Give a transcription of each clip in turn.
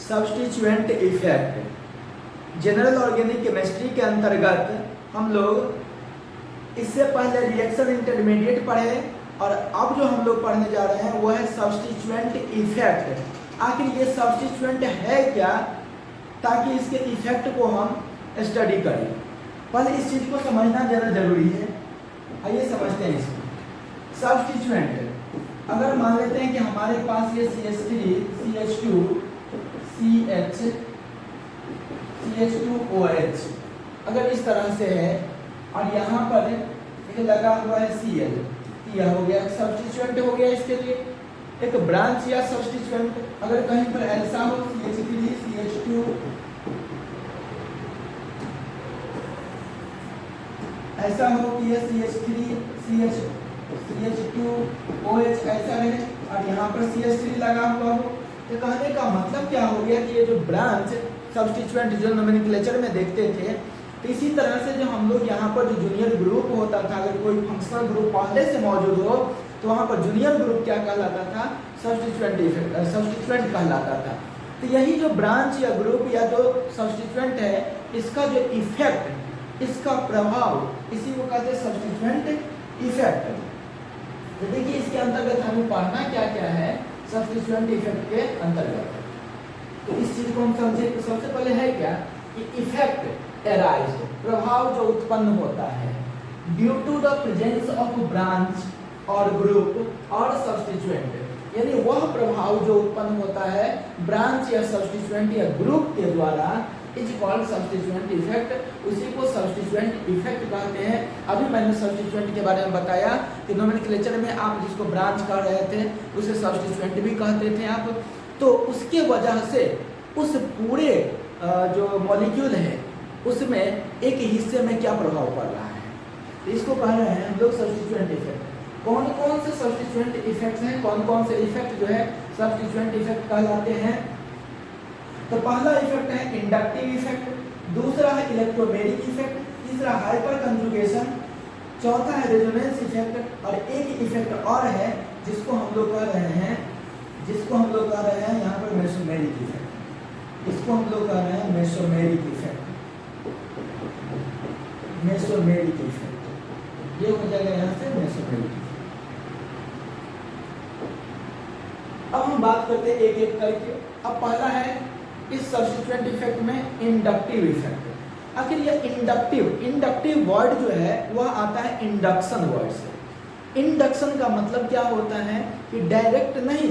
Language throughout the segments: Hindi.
Substituent effect. General organic chemistry के अंतर्गत हम लोग इससे पहले रिएक्शन इंटरमीडिएट पढ़े और अब जो हम लोग पढ़ने जा रहे हैं वो है सब्स्टिट्यूएंट इफेक्ट। आखिर ये सब्स्टिट्यूएंट है क्या, ताकि इसके इफेक्ट को हम स्टडी करें। पहले इस चीज को समझना ज़्यादा जरूरी है। आइए समझते हैं इसको। सब्स्टिट्यूएंट अगर मान लेते हैं कि हमारे पास ये CH3 CH2 CH2OH अगर इस तरह से है और यहाँ पर एक लगा हुआ है Cl, यह हो गया सब्स्टिट्यूएंट हो गया इसके लिए एक ब्रांच या सब्स्टिट्यूएंट। अगर कहीं पर ऐसा हो CH3 CH2 ऐसा हो कि यह CH3 CH2OH ऐसा रहे और यहाँ पर CH3 लगा हुआ हो, तो कहने का मतलब क्या हो गया कि ये जो ब्रांच सब्स्टिट्यूएंट जो नोमेनक्लेचर में देखते थे, तो इसी तरह से जो हम लोग यहाँ पर जो जूनियर ग्रुप होता था, अगर कोई फंक्शनल ग्रुप पहले से मौजूद हो तो वहाँ पर जूनियर ग्रुप क्या कहलाता था, सब्स्टिट्यूएंट कहलाता था। तो यही जो ब्रांच या ग्रुप या जो सब्स्टिट्यूएंट है, इसका जो इफेक्ट, इसका प्रभाव, इसी को कहते हैं सब्स्टिट्यूएंट इफेक्ट। तो देखिए इसके अंतर्गत हमें पढ़ना क्या क्या है सब्स्टिट्यूएंट इफेक्ट के अंतर्गत। तो इस चीज को हम समझे तो सबसे पहले है क्या कि इफेक्ट एराइज, प्रभाव जो उत्पन्न होता है due to the presence of branch और ग्रुप और सब्स्टिट्यूएंट, यानी वह प्रभाव जो उत्पन्न होता है ब्रांच या सब्स्टिट्यूएंट या ग्रुप के द्वारा इज कॉल्ड सब्स्टिट्यूएंट इफेक्ट। उसी को सब्स्टिट्यूएंट इफेक्ट कहते हैं। अभी मैंने सब्स्टिट्यूएंट के बारे में बताया कि नोमेनक्लेचर में आप जिसको ब्रांच कह रहे थे उसे सब्स्टिट्यूएंट भी कहते थे आप। तो उसके वजह से उस पूरे जो मॉलिक्यूल है उसमें एक हिस्से में क्या प्रभाव पड़ रहा है, इसको कह रहे हैं हम लोग सब्स्टिट्यूएंट इफेक्ट। कौन कौन से सब्स्टिट्यूएंट इफेक्ट्स हैं, कौन कौन से इफेक्ट जो है सब्स्टिट्यूएंट इफेक्ट कहलाते हैं। तो पहला इफेक्ट है इंडक्टिव इफेक्ट, दूसरा है इलेक्ट्रोमेरिक इफेक्ट, तीसरा हाइपर कंजुगेशन, चौथा है रेजोनेंस इफेक्ट और एक इफेक्ट और है जिसको हम लोग कह रहे हैं यहाँ पर मेसोमेरिक इफेक्ट। इसको हम लोग कह रहे हैं मेसोमेरिक इफेक्ट। मेसोमेरिक इफेक्ट ये हो जाएगा यहाँ से मेसोमेरिक इफेक्ट। अब हम बात करते हैं एक एक करके। अब पहला है इस सब्स्टिट्यूएंट इफेक्ट में इंडक्टिव इफेक्ट। आखिर ये इंडक्टिव वर्ड जो है वह आता है इंडक्शन वर्ड से। इंडक्शन का मतलब क्या होता है कि डायरेक्ट नहीं,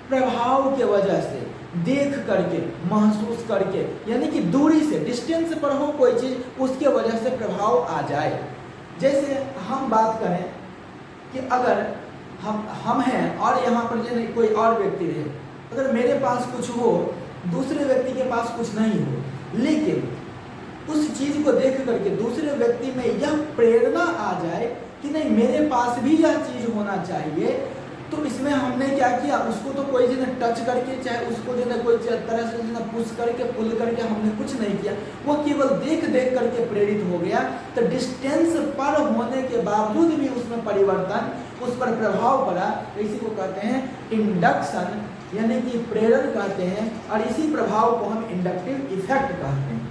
प्रभाव के वजह से, देख करके, महसूस करके, यानी कि दूरी से, डिस्टेंस पर हो कोई चीज उसके वजह से प्रभाव आ जाए। जैसे हम बात करें कि अगर हम हैं और यहाँ पर कोई और व्यक्ति रहे, अगर मेरे पास कुछ हो दूसरे व्यक्ति के पास कुछ नहीं हो, लेकिन उस चीज को देख करके दूसरे व्यक्ति में यह प्रेरणा आ जाए कि नहीं मेरे पास भी यह चीज होना चाहिए, तो इसमें हमने क्या किया, उसको तो कोई जो टच करके, चाहे उसको जो कोई तरह से जो पुश करके पुल करके हमने कुछ नहीं किया, वो केवल देख देख करके प्रेरित हो गया। तो डिस्टेंस पर होने के बावजूद भी उसमें परिवर्तन, उस पर प्रभाव पड़ा, इसी को कहते हैं इंडक्शन, यानी कि प्रेरण कहते हैं। और इसी प्रभाव को हम इंडक्टिव इफेक्ट कहते हैं।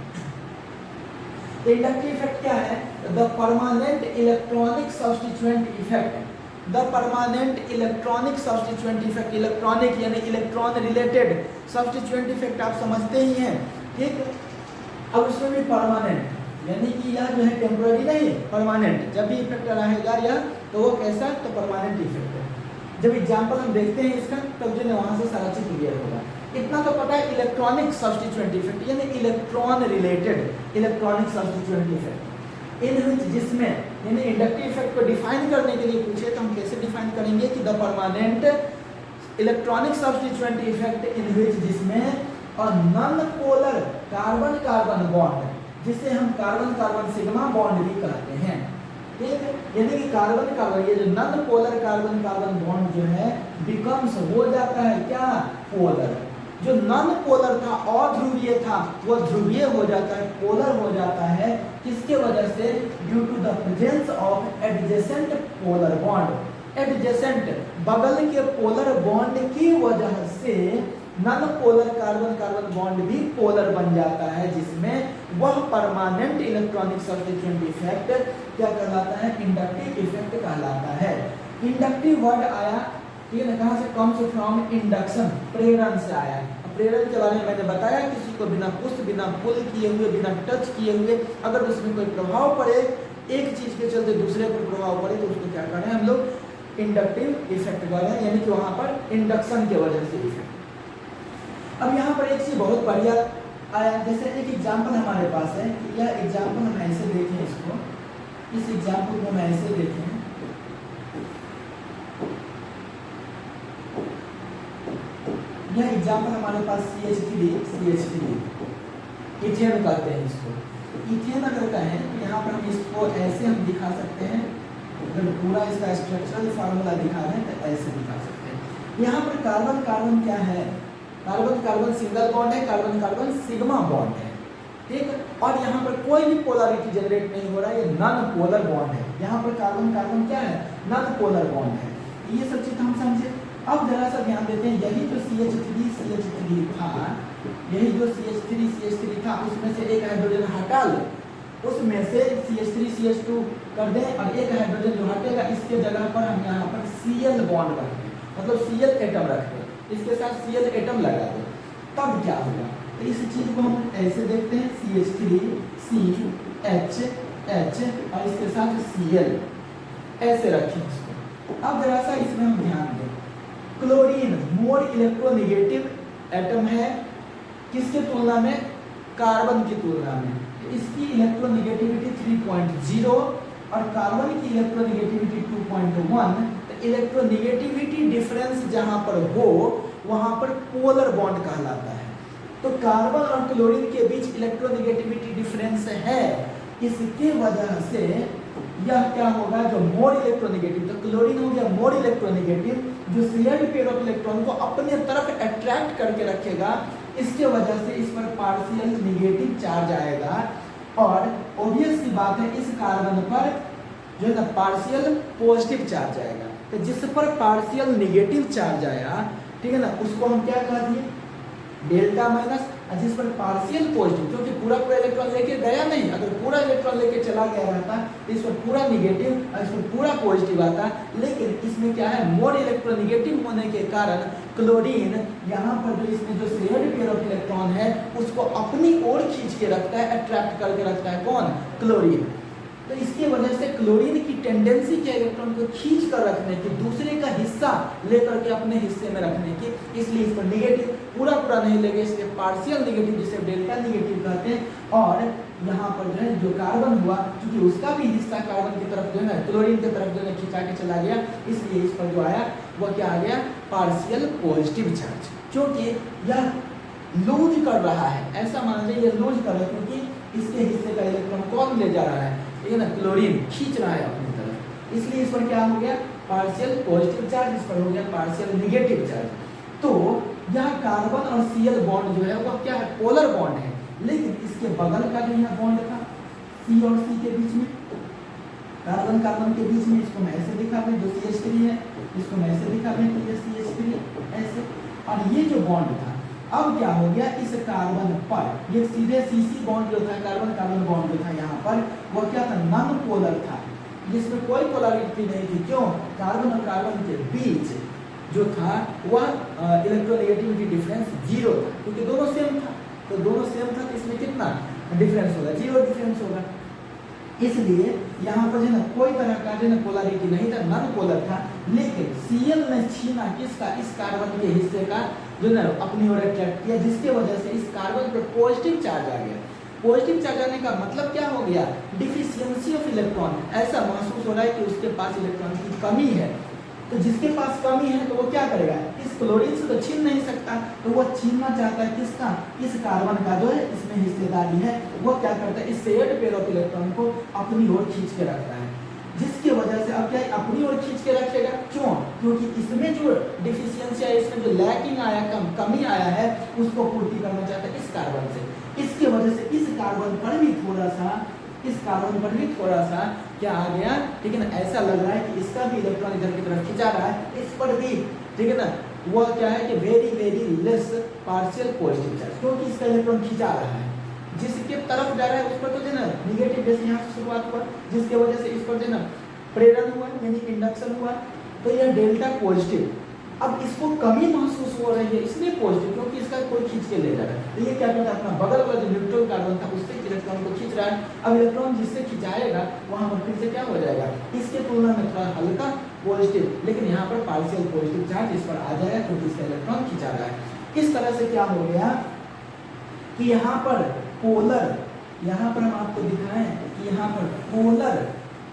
इंडक्टिव इफेक्ट क्या है? The permanent electronic substituent effect. The permanent electronic substituent effect, electronic यानी इलेक्ट्रॉन रिलेटेड सब्स्टिट्यूएंट इफेक्ट आप समझते ही हैं, ठीक। अब उसमें भी परमानेंट, यानी कि यह जो है टेम्पोररी नहीं, परमानेंट। जब भी इफेक्ट रहेगा यह, तो वो कैसा, तो परमानेंट इफेक्ट है। जब एग्जाम्पल हम देखते हैं इसका, तब जो है वहाँ से सारा चीज क्लियर होगा। इतना तो पता है इलेक्ट्रॉनिक सब्स्टिट्यूएंट इफेक्ट यानी electron related electronic substituent effect, in which जिसमें, यानी इंडक्टिव इफेक्ट को डिफाइन करने के लिए पूछे तो हम कैसे डिफाइन करेंगे कि the permanent electronic substituent effect in which जिसमें और non polar carbon carbon bond, जिसे हम कार्बन कार्बन सिग्मा बॉन्ड भी कहते हैं, ठीक है। यानी कि कार्बन कार्बन, ये जो non polar carbon carbon bond जो है बिकम्स, हो जाता है क्या, पोलर। जो नॉन पोलर था, अध्रुवीय था, वो ध्रुवीय हो जाता है, पोलर हो जाता है। किसके वजह से? Due to the presence of adjacent polar bond. Adjacent, बगल के पोलर बॉन्ड की वजह से non polar carbon carbon bond भी पोलर बन जाता है, जिसमें वह परमानेंट इलेक्ट्रॉनिक सब्स्टिट्यूएंट इफेक्ट क्या कहलाता है, इंडक्टिव इफेक्ट कहलाता है। इंडक्टिव वर्ड आया, ठीक है, कहां से, कम्स फ्रॉम इंडक्शन, प्रेरण से आया। प्रेरण के बारे में मैंने बताया, किसी को बिना पुश, बिना पुल किए हुए, बिना टच किए हुए अगर उसमें कोई प्रभाव पड़े, एक चीज के चलते दूसरे पर प्रभाव पड़े, तो उसको क्या करें हम लोग, इंडक्टिव इफेक्ट करें, यानी कि वहां पर इंडक्शन के वजह से इफेक्ट। अब यहाँ पर एक चीज बहुत बढ़िया आया, जैसे एक एग्जाम्पल हमारे पास है, यह एग्जाम्पल हम ऐसे देखें इसको, इस एग्जाम्पल को हम ऐसे देखें, यह एग्जाम्पल हमारे पास CH3 इथेन कहते हैं इसको। इथेन अगर कहें तो यहाँ पर हम इसको ऐसे हम दिखा सकते हैं, अगर पूरा इसका स्ट्रक्चरल फार्मूला दिखा रहे हैं तो ऐसे दिखा सकते हैं। यहाँ पर कार्बन कार्बन क्या है, कार्बन कार्बन सिंगल बॉन्ड है, कार्बन कार्बन सिग्मा बॉन्ड है, ठीक है, और यहाँ पर कोई भी पोलरिटी जनरेट नहीं हो रहा है, ये नॉन पोलर बॉन्ड है। यहाँ पर कार्बन कार्बन क्या है, नॉन पोलर बॉन्ड है। ये सब चीज हम समझे। अब जरा सा ध्यान देते हैं, यही जो CH3 था, यही जो CH3 था, उसमें से एक हाइड्रोजन हटा लो, उसमें से CH3 CH2 कर दें, और एक हाइड्रोजन जो हटेगा इसके जगह पर हम यहाँ पर Cl बॉन्ड रख दें, मतलब Cl एटम रख दें, इसके साथ Cl एटम लगा दें, तब क्या होगा। तो इस चीज को हम ऐसे देखते हैं, CH3CH और इसके साथ Cl ऐसे रखें इसको। अब जरा सा इसमें हम ध्यान दें, क्लोरीन मोर इलेक्ट्रोनेगेटिव एटम है किसके तुलना में, कार्बन की तुलना में, इसकी इलेक्ट्रोनेगेटिविटी 3.0 और कार्बन की इलेक्ट्रोनेगेटिविटी 2.1। तो इलेक्ट्रोनेगेटिविटी डिफरेंस जहां पर हो वहां पर पोलर बॉन्ड कहलाता है। तो कार्बन और क्लोरीन के बीच इलेक्ट्रोनेगेटिविटी डिफरेंस है, इसके वजह से यह क्या होगा, जो मोर इलेक्ट्रोनेगेटिव, तो क्लोरीन हो गया मोर इलेक्ट्रोनेगेटिव, जो शेयर्ड पेयर ऑफ इलेक्ट्रॉन को अपने तरफ अट्रैक्ट करके रखेगा, इसके वजह से इस पर पार्शियल नेगेटिव चार्ज आएगा। और ऑब्वियस सी बात है, इस कार्बन पर जो है ना पार्शियल पॉजिटिव चार्ज आएगा। तो जिस पर पार्शियल नेगेटिव चार्ज आया, ठीक है ना, उसको हम क्या कह दिए, डेल्टा माइनस, और जिस पर पार्शियल पॉजिटिव, क्योंकि पूरा इलेक्ट्रॉन लेके गया नहीं, अगर पूरा इलेक्ट्रॉन लेके चला गया रहता तो इस पर पूरा निगेटिव और इस पर पूरा पॉजिटिव आता, लेकिन इसमें क्या है, मोर इलेक्ट्रोनेगेटिव होने के कारण क्लोरीन यहाँ पर जो इसमें जो शेयर्ड पेयर ऑफ इलेक्ट्रॉन है उसको अपनी ओर खींच के रखता है, अट्रैक्ट करके रखता है, कौन, क्लोरीन। तो इसकी वजह से क्लोरीन की टेंडेंसी क्या, इलेक्ट्रॉन को खींच कर रखने की, दूसरे का हिस्सा लेकर के अपने हिस्से में रखने की, इसलिए इस पर निगेटिव पूरा नहीं लेंगे, इसलिए पार्शियल निगेटिव जिसे डेल्टा निगेटिव कहते हैं। और यहाँ पर जो है जो कार्बन हुआ, क्योंकि उसका भी हिस्सा कार्बन की तरफ जो है ना, क्लोरीन की तरफ जो है खिंचा के चला गया, इसलिए इस पर जो आया वह क्या आ गया, पार्शियल पॉजिटिव चार्ज। क्योंकि यह लूज कर रहा है, ऐसा माना जाए यह लूज कर रहा है, क्योंकि इसके हिस्से का इलेक्ट्रॉन कौन ले जा रहा है, ठीक है ना, क्लोरीन खींच रहा है अपनी तरफ, इसलिए इस पर क्या हो गया, पार्शियल पॉजिटिव चार्ज, इस पर हो गया पार्शियल नेगेटिव चार्ज। तो यह कार्बन और Cl बॉन्ड जो है वह क्या है, पोलर बॉन्ड है, लेकिन इसके बगल का जो यहाँ बॉन्ड था C और C के बीच में, कार्बन कार्बन के बीच में, इसको मैं ऐसे दिखा दें, जो CH3 है इसको मैं ऐसे दिखा दें कि ये CH3 ऐसे, और ये जो बॉन्ड था, अब क्या हो गया, इस कार्बन पर ये सीधे CC बॉन्ड जो था, कार्बन कार्बन बॉन्ड जो था यहाँ पर, वो क्या था, नॉन पोलर था, जिसमें कोई पोलरिटी नहीं थी। क्यों, कार्बन और कार्बन के बीच जो था वह इलेक्ट्रोनेगेटिविटी डिफरेंस 0 था, क्योंकि दोनों सेम था, तो दोनों सेम था, तो इसमें कितना डिफरेंस होगा, 0 डिफरेंस होगा। इसलिए यहाँ पर जो है ना कोई तरह का जो है पोलरिटी नहीं था, नॉन पोलर था, लेकिन Cl ने छीना किसका, इस कार्बन के हिस्से का जो है ना अपनी ओर अट्रैक्ट किया, जिसके वजह से इस कार्बन पर पॉजिटिव चार्ज आ गया। पॉजिटिव चार्ज आने का मतलब क्या हो गया, डिफिशियंसी ऑफ इलेक्ट्रॉन, ऐसा महसूस हो रहा है कि उसके पास इलेक्ट्रॉन की कमी है। तो जिसके पास कमी है तो वो क्या करेगा, इस क्लोरीन से तो छीन नहीं सकता, तो वो छीनना चाहता है किसका, इस कार्बन का जो है इसमें हिस्सेदारी है, वो क्या करता है, इस शेयर्ड पेयर ऑफ इलेक्ट्रॉन को अपनी ओर खींच के रखता है, जिसकी वजह से अब क्या अपनी ओर खींच के रखेगा। क्यों, क्योंकि इसमें जो डिफिशियंसी है, इसमें जो लैकिंग आया, कमी आया है, उसको पूर्ति करना चाहता है इस कार्बन से। इसकी वजह से इस कार्बन पर भी थोड़ा सा क्या आ गया, ठीक है ना, ऐसा लग रहा है कि इसका भी इलेक्ट्रॉन इधर की तरफ खिंचा रहा है, इस पर भी, ठीक है ना, वह क्या है कि very very less partial positive charge, क्योंकि इसका इलेक्ट्रॉन खिंचा रहा है, जिसके तरफ जा रहा है उस पर तो जो है ना निगेटिव, जैसे यहाँ से शुरुआत हुआ, जिसके वजह से इस पर जो है ना प्रेरण हुआ यानी इंडक्शन हुआ, तो यह डेल्टा पॉजिटिव। अब इसको कमी महसूस हो रही है इसलिए पॉजिटिव, क्योंकि इसका कोई खींच के ले जा रहा है। तो ये क्या करता है, अपना बगल वाला जो न्यूट्रल कार्बन था उससे इलेक्ट्रॉन को खींच रहा है। अब इलेक्ट्रॉन जिससे खिंचाएगा वहां पर फिर से क्या हो जाएगा, इसके तुलना में थोड़ा हल्का पॉजिटिव, लेकिन यहाँ पर पार्शियल पॉजिटिव चार्ज इस पर आ जाएगा क्योंकि इसका इलेक्ट्रॉन खिंचा रहा है। इस तरह से क्या हो गया कि यहाँ पर पोलर, यहाँ पर हम आपको दिखाएं कि यहाँ पर पोलर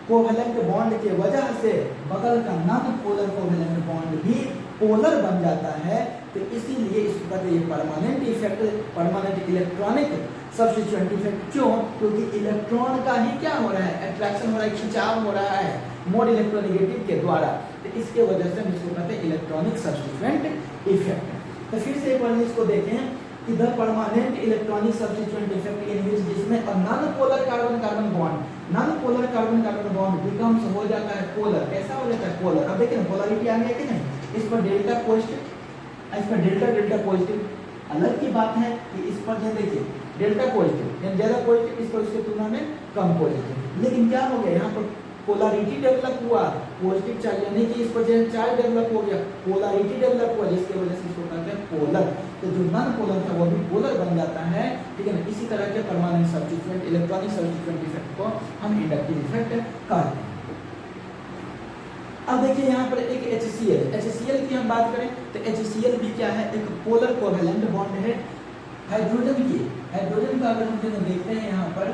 कोवेलेंट बॉन्ड के वजह से बगल का नॉन पोलर कोवेलेंट बॉन्ड भी पोलर बन जाता है। तो इसीलिए इसको कहते हैं permanent effect, permanent electronic substituent effect. क्यों? क्योंकि इलेक्ट्रॉन का ही क्या हो रहा है, अट्रैक्शन हो रहा है, खिंचाव हो रहा है मोड इलेक्ट्रोनेगेटिव के द्वारा। तो इसके वजह से हम इसको कहते हैं इलेक्ट्रॉनिक सब्स्टिट्यूएंट इफेक्ट। तो फिर से एक बार इसको देखें कि the permanent electronic substituent effect in which जिसमें a non polar carbon carbon bond, non polar carbon carbon bond becomes हो जाता है पोलर। कैसा हो जाता है, पोलर। अब देखिए पोलरिटी आ गया कि नहीं, इस पर डेल्टा पॉजिटिव, इस पर डेल्टा डेल्टा पॉजिटिव। अलग की बात है कि इस पर जो देखिए डेल्टा पॉजिटिव यानी ज्यादा पॉजिटिव, इस पर उसकी तुलना में कम पॉजिटिव। लेकिन क्या हो गया, यहाँ पर पोलरिटी डेवलप हुआ, पॉजिटिव चार्ज यानी कि इस पर जो चार्ज डेवलप हो गया, पोलरिटी डेवलप हुआ, जिसकी वजह से इसको कहते हैं पोलर। तो जो नॉन पोलर था वो भी पोलर बन जाता है, ठीक है ना। इसी तरह के permanent substituent electronic substituent effect को हम इंडक्टिव इफेक्ट कहते हैं। अब देखिए यहाँ पर एक HCl की हम बात करें तो HCl भी क्या है, एक पोलर कोवेलेंट बॉन्ड है हाइड्रोजन की। हाइड्रोजन का अगर हम देखते हैं यहाँ पर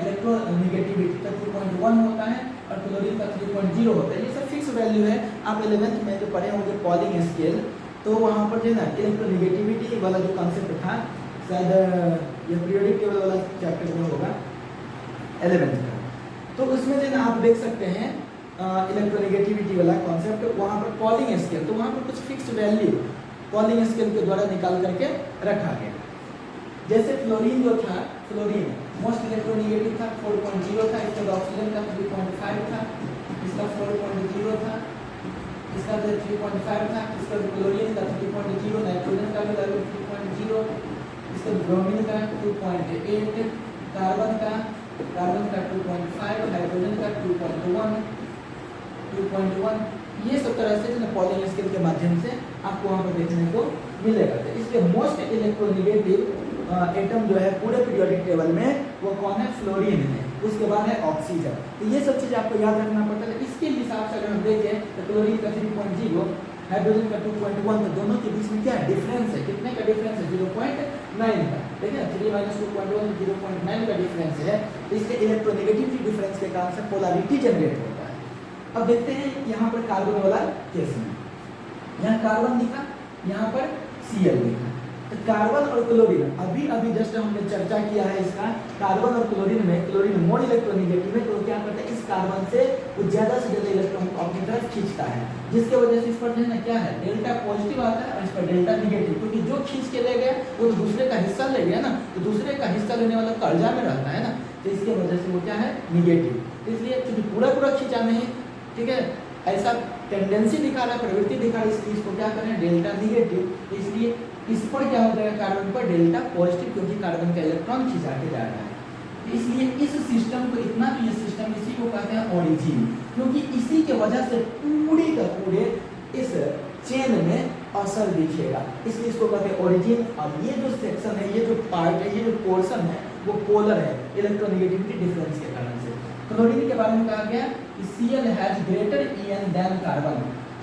इलेक्ट्रोनेगेटिविटी का 2.1 होता है और क्लोरीन का 3.0 होता है। ये सब फिक्स वैल्यू है, आप 11th में जो पढ़े होंगे पॉलिंग स्केल, तो वहाँ पर जो है ना इलेक्ट्रोनेगेटिविटी वाला जो कॉन्सेप्ट था, शायद ये पीरियोडिक टेबल वाला चैप्टर में होगा 11th का, तो उसमें जो है ना आप देख सकते हैं इलेक्ट्रोनेगेटिविटी वाला कॉन्सेप्ट, वहाँ पर पॉलिंग स्केल, तो वहाँ पर कुछ फिक्स वैल्यू पॉलिंग स्केल के द्वारा निकाल करके रखा गया। जैसे फ्लोरीन जो था, फ्लोरीन मोस्ट इलेक्ट्रोनेगेटिव था, 4.0 था, इसका ऑक्सीजन का 3.5 था, इसका 4.0 था, इसका 3.5 था, इसका क्लोरीन का 3.0, नाइट्रोजन का भी 3.0, इसका ब्रोमीन का 2.8, कार्बन का 2.5, हाइड्रोजन का 2.1, ये सब तरह से पॉलिंग स्केल के माध्यम से आपको वहाँ पर देखने को मिलेगा। तो इसलिए मोस्ट इलेक्ट्रोनेगेटिव एटम जो है पूरे पीरियोडिक टेबल में वो कौन है, फ्लोरीन है। उसके बाद है ऑक्सीजन। तो ये सब चीज आपको याद रखना पड़ता है। इसके हिसाब से अगर हम देखें तो क्लोरीन का 3.0, हाइड्रोजन का 2.1, तो दोनों के बीच में क्या डिफरेंस है, कितने का डिफरेंस है, 0.9 का। देखिए 3 - 2.1 0.9 का डिफरेंस है। तो इसके इलेक्ट्रोनेगेटिविटी डिफरेंस के कारण से पोलरिटी जनरेट होता है। अब देखते हैं यहाँ पर कार्बन वाला केस में, यहाँ कार्बन लिखा, यहाँ पर Cl लिखा। तो कार्बन और क्लोरीन अभी जस्ट हमने चर्चा किया है इसका, कार्बन और क्लोरीन में क्लोरीन मोड इलेक्ट्रोनेगेटिव है, तो क्या करता है इस कार्बन से वो ज्यादा से ज्यादा इलेक्ट्रॉन को अपनी तरफ खींचता है, जिसके वजह से इस पर जो है ना क्या है, डेल्टा पॉजिटिव आता है और इस पर डेल्टा निगेटिव, क्योंकि जो खींच के ले गया वो दूसरे का हिस्सा ले गया ना, तो दूसरे का हिस्सा लेने वाला कर्जा में रहता है ना, तो इसकी वजह से वो क्या है, निगेटिव। इसलिए क्योंकि पूरा खींचा नहीं, ठीक है, ऐसा टेंडेंसी दिखा रहा है, प्रवृत्ति दिखा रहा है, इसलिए इसको क्या करें, डेल्टा निगेटिव। इसलिए इस पर क्या हो जाएगा, कार्बन पर डेल्टा पॉजिटिव, क्योंकि कार्बन का इलेक्ट्रॉन खिंचा के जा रहा है। इसलिए इस सिस्टम को इतना भी, ये सिस्टम इसी को कहते हैं ओरिजिन, क्योंकि इसी के वजह से पूरे का पूरे इस चेन में असर दिखेगा, इसलिए इसको कहते हैं ओरिजिन। अब ये जो सेक्शन है, ये जो पार्ट है, ये जो पोर्शन है वो पोलर है इलेक्ट्रोनेगेटिविटी डिफरेंस के कारण से। क्लोरीन के बारे में कहा गया Cl has greater En than carbon.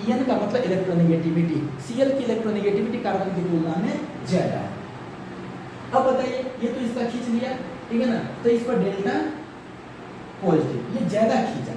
En का मतलब इलेक्ट्रोनेगेटिविटी, Cl की इलेक्ट्रोनेगेटिविटी कार्बन की तुलना में ज्यादा है। अब बताइए, ये तो इसका खींच लिया, ठीक है ना, तो इस पर डेल्टा पॉजिटिव, ये ज्यादा खींचा,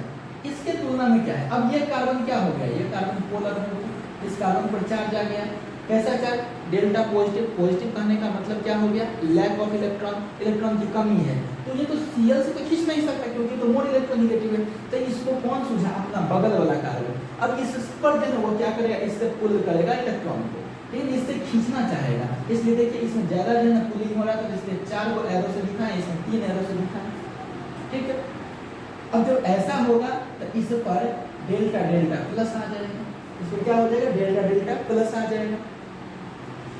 इसके तुलना में क्या है, अब ये कार्बन क्या हो गया, ये कार्बन पोलर हो गया, इस कार्बन पर चार्ज आ गया, कैसा चार्ज, डेल्टा पॉजिटिव। पॉजिटिव कहने का मतलब क्या हो गया, लैक ऑफ इलेक्ट्रॉन, इलेक्ट्रॉन की कमी है, तो ये तो Cl से तो खींच नहीं सकता क्योंकि तो मोड इलेक्ट्रोनेगेटिव है, तो इसको कौन सूझा, अपना बगल वाला कार्बन। अब इस पर जो है वो क्या करेगा, इससे पुल करेगा इलेक्ट्रॉन को, लेकिन इससे खींचना चाहेगा, इसलिए देखिए इसमें ज्यादा जो है ना पुलिंग हो रहा है, तो इसलिए 4 को एरो से लिखा है, इसमें 3 एरो से लिखा है, ठीक है। अब जब ऐसा होगा तो इस पर डेल्टा डेल्टा प्लस आ जाएगा, इसमें क्या हो जाएगा, डेल्टा डेल्टा प्लस आ जाएगा।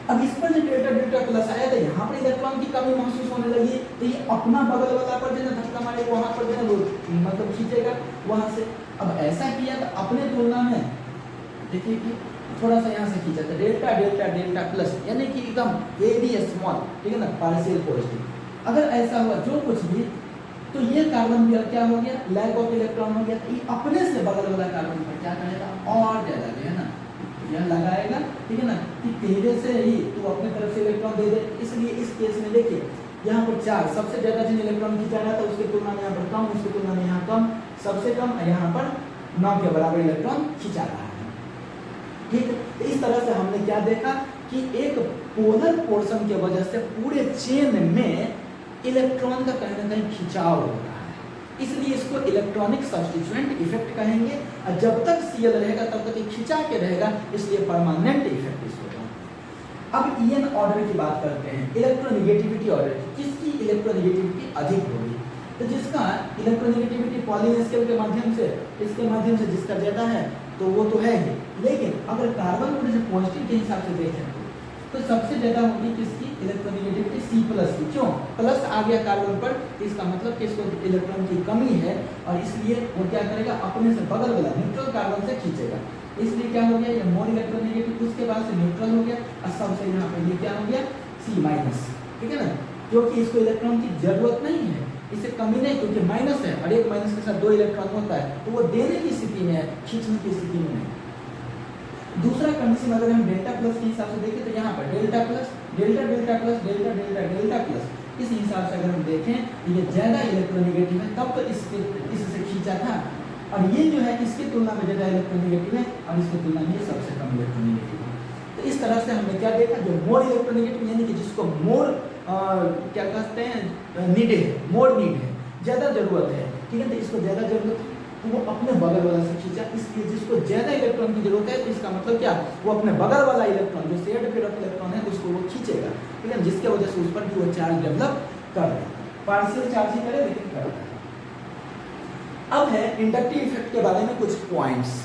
अब इस पर जो डेल्टा डेल्टा प्लस आया था, यहाँ पर इलेक्ट्रॉन की कमी महसूस होने लगी, तो ये अपना बगल वाला पर जो है धक्का मारेगा, वहां पर जो है वो मतलब खींचेगा वहां से। अब ऐसा किया तो अपने तुलना में देखिए कि थोड़ा सा यहाँ से खींचा था, डेल्टा डेल्टा डेल्टा प्लस, यानी कि एकदम वेरी स्मॉल, ठीक है ना, पार्शियल पॉजिटिव। अगर ऐसा हुआ जो कुछ भी, तो ये कार्बन भी अब क्या हो गया, लैक ऑफ इलेक्ट्रॉन हो गया। तो ये अपने से बगल वाला कार्बन पर क्या करेगा, और ज्यादा जो है ना यह लगाएगा, ठीक है ना, कि तेरे से ही तू अपने तरफ से इलेक्ट्रॉन दे दे। इसलिए इस केस में देखिए यहाँ पर 4 सबसे ज्यादा जिन इलेक्ट्रॉन खींचा रहा था उसकी तुलना में यहाँ पर कम, उसकी तुलना में यहाँ कम, सबसे कम, यहाँ पर 9 के बराबर इलेक्ट्रॉन खींचा रहा है। ठीक है, तो इस तरह से हमने क्या देखा कि एक पोलर पोर्शन के वजह से पूरे चेन में इलेक्ट्रॉन का कहीं ना कहीं खिंचाव हो रहा है, इसलिए इसको इलेक्ट्रॉनिक सब्स्टिट्यूएंट इफेक्ट कहेंगे। और जब तक Cl रहेगा तब तक ये खिंचा के रहेगा, इसलिए परमानेंट इफेक्ट इसको कहेंगे। अब ईएन ऑर्डर की बात करते हैं, इलेक्ट्रोनेगेटिविटी ऑर्डर, किसकी इलेक्ट्रोनेगेटिविटी अधिक होगी, तो जिसका इलेक्ट्रोनेगेटिविटी पॉलिन स्केल के माध्यम से, इसके माध्यम से जिसका ज्यादा है तो वो तो है ही, लेकिन अगर कार्बन को जैसे पॉजिटिव के हिसाब से देखें तो सबसे ज्यादा होगी किसकी इलेक्ट्रोनेगेटिविटी, C+ की। क्यों प्लस आ गया कार्बन पर, इसका मतलब कि इसको इलेक्ट्रॉन की कमी है, और इसलिए वो क्या करेगा, अपने से बगल वाला न्यूट्रल कार्बन से खींचेगा। इसलिए क्या हो गया, ये मोर इलेक्ट्रोनेगेटिव, उसके बाद से न्यूट्रल हो गया, और सबसे यहाँ पे ये क्या हो गया, C-, ठीक है ना, क्योंकि इसको इलेक्ट्रॉन की जरूरत नहीं है, इसे कमी नहीं, क्योंकि माइनस है और एक माइनस के साथ 2 इलेक्ट्रॉन होता है, तो वो देने की स्थिति में है, खींचने की स्थिति में नहीं। दूसरा कंडीशन अगर हम डेल्टा प्लस के हिसाब से देखें तो यहाँ पर delta plus delta delta plus delta delta delta plus, इस हिसाब से अगर हम देखें ये ज्यादा इलेक्ट्रोनेगेटिव है, तब तो इससे खींचा था, और ये जो है इसकी तुलना में ज्यादा इलेक्ट्रोनेगेटिव है, और इसकी तुलना में सबसे कम इलेक्ट्रोनेगेटिव है। तो इस तरह से हमने क्या देखा, जो मोर इलेक्ट्रोनेगेटिव यानी कि जिसको मोर क्या कहते हैं, नीड है, मोर नीड है, ज्यादा जरूरत है, ठीक है, तो इसको ज्यादा जरूरत है तो वो अपने बगल वाला से खींचा। इसलिए जिसको ज्यादा इलेक्ट्रॉन की जरूरत है तो इसका मतलब क्या, वो अपने बगल वाला इलेक्ट्रॉन जो शेयर्ड पेयर ऑफ इलेक्ट्रॉन है उसको वो खींचेगा, ठीक है, जिसके वजह से उस पर भी वो चार्ज डेवलप कर रहा है, पार्शियल चार्ज ही करे लेकिन कर रहा है। अब है इंडक्टिव इफेक्ट के बारे में कुछ पॉइंट्स।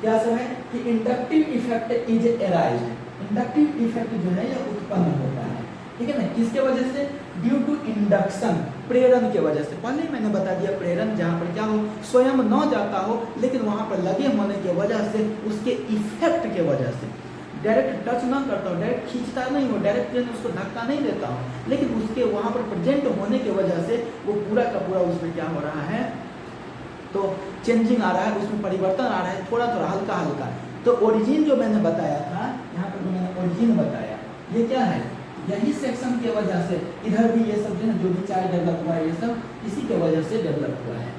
क्या सब है कि inductive effect is arise, inductive effect जो है यह उत्पन्न होता है, ठीक है ना, किसके वजह से, ड्यू टू इंडक्शन, प्रेरण के वजह से। पहले मैंने बता दिया प्रेरण जहाँ पर क्या हो, स्वयं न जाता हो, लेकिन वहाँ पर लगे होने की वजह से, उसके इफेक्ट के वजह से, डायरेक्ट टच ना करता हो, डायरेक्ट खींचता नहीं हो, डायरेक्ट ट्रेन उसको धक्का नहीं देता हो, लेकिन उसके वहाँ पर प्रेजेंट होने की वजह से वो पूरा का पूरा उसमें क्या हो रहा है, तो चेंजिंग आ रहा है, उसमें परिवर्तन आ रहा है, थोड़ा थोड़ा हल्का हल्का। तो ओरिजिन जो मैंने बताया था, यहाँ पर जो मैंने ओरिजिन बताया, ये क्या है, यही सेक्शन के वजह से इधर भी ये सब जो है, जो भी चार्ज डेवलप हुआ है, ये सब इसी के वजह से डेवलप हुआ है,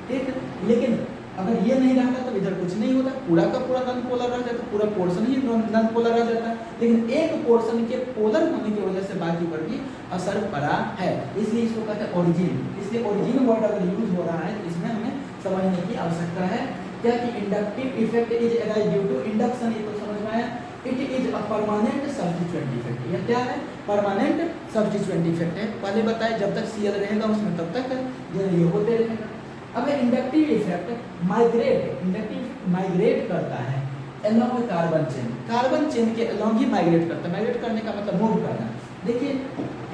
ठीक। लेकिन अगर ये नहीं रहता तो इधर कुछ नहीं होता, पूरा का पूरा नॉन पोलर रह जाता, पूरा पोर्शन ही नॉन पोलर रह जाता। लेकिन एक पोर्शन के पोलर होने की वजह से बाकी पर भी असर पड़ा है, इसलिए इसको कहते हैं ओरिजिन। इसलिए ओरिजिन वर्ड अगर यूज हो रहा है तो इसमें हमें समझने की आवश्यकता है क्या कि inductive effect is arise due to induction, ये तो समझ में आया। It is a permanent substituent effect, यह क्या है, परमानेंट सब्स्टिट्यूएंट इफेक्ट है। पहले बताए जब तक Cl रहेगा उसमें तब तक ये होते रहेगा। अब inductive effect migrate, inductive migrate करता है along carbon chain, carbon chain के अलोंग ही माइग्रेट करता है। माइग्रेट करने का मतलब मूव करना। देखिए